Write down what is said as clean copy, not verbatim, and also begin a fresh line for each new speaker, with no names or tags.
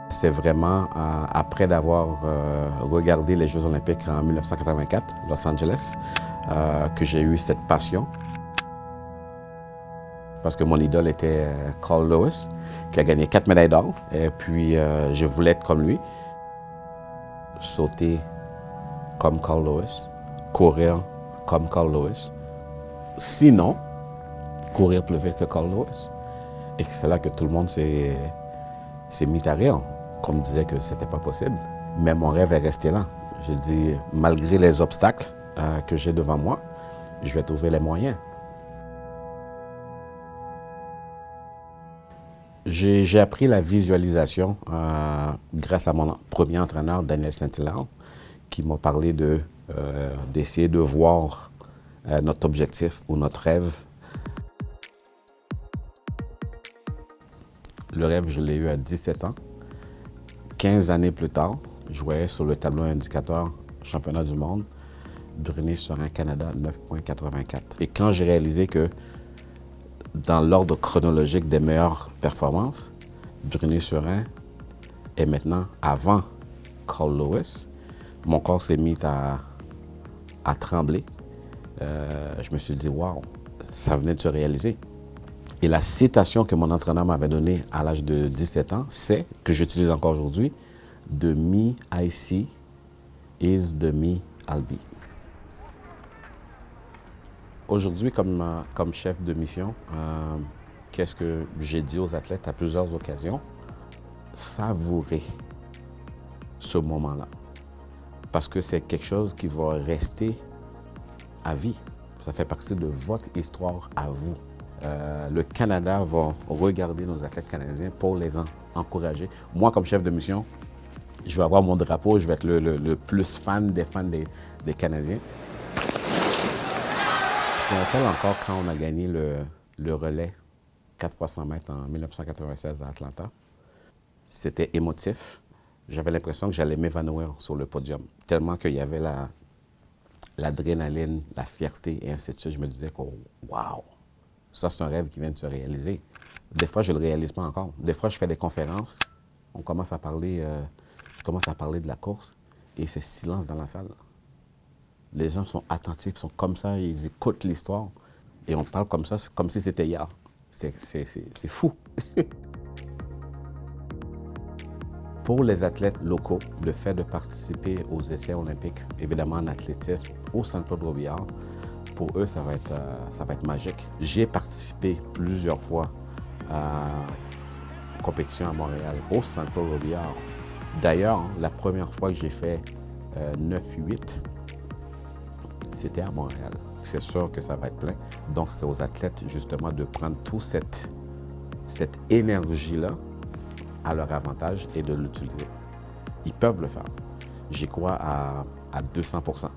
C'est vraiment après d'avoir regardé les Jeux olympiques en 1984, Los Angeles, que j'ai eu cette passion. Parce que mon idole était Carl Lewis, qui a gagné 4 médailles d'or. Et puis, je voulais être comme lui. Sauter comme Carl Lewis, courir comme Carl Lewis. Sinon, courir plus vite que Carl Lewis. Et c'est là que tout le monde s'est mis à rire. Qu'on me disait que c'était pas possible. Mais mon rêve est resté là. J'ai dit, malgré les obstacles que j'ai devant moi, je vais trouver les moyens. J'ai appris la visualisation grâce à mon premier entraîneur, Daniel Saint-Hilaire, qui m'a parlé d'essayer de voir notre objectif ou notre rêve. Le rêve, je l'ai eu à 17 ans. 15 années plus tard, je voyais sur le tableau indicateur championnat du monde, Brunet-Surin, Canada, 9,84. Et quand j'ai réalisé que dans l'ordre chronologique des meilleures performances, Brunet-Surin est maintenant avant Carl Lewis, mon corps s'est mis à trembler. Je me suis dit, waouh, ça venait de se réaliser. Et la citation que mon entraîneur m'avait donnée à l'âge de 17 ans, c'est, que j'utilise encore aujourd'hui, « The me I see is the me I'll be ». Aujourd'hui, comme chef de mission, qu'est-ce que j'ai dit aux athlètes à plusieurs occasions? Savourer ce moment-là. Parce que c'est quelque chose qui va rester à vie. Ça fait partie de votre histoire à vous. Le Canada va regarder nos athlètes canadiens pour les encourager. Moi, comme chef de mission, je vais avoir mon drapeau, je vais être le plus fan des Canadiens. Je me rappelle encore quand on a gagné le relais 4 x 100 mètres en 1996 à Atlanta. C'était émotif. J'avais l'impression que j'allais m'évanouir sur le podium, tellement qu'il y avait l'adrénaline, la fierté et ainsi de suite. Je me disais que waouh, ça c'est un rêve qui vient de se réaliser. Des fois, je ne le réalise pas encore. Des fois, je fais des conférences, on commence à parler, je commence à parler de la course et c'est silence dans la salle. Les gens sont attentifs, sont comme ça, ils écoutent l'histoire et on parle comme ça, comme si c'était hier. C'est fou. Pour les athlètes locaux, le fait de participer aux essais olympiques, évidemment en athlétisme, au Centre-Claude Robillard, pour eux, ça va être magique. J'ai participé plusieurs fois à une compétition à Montréal, au Centre-Claude Robillard. D'ailleurs, la première fois que j'ai fait 9-8, c'était à Montréal. C'est sûr que ça va être plein. Donc, c'est aux athlètes, justement, de prendre toute cette énergie-là à leur avantage et de l'utiliser. Ils peuvent le faire. J'y crois à 200%.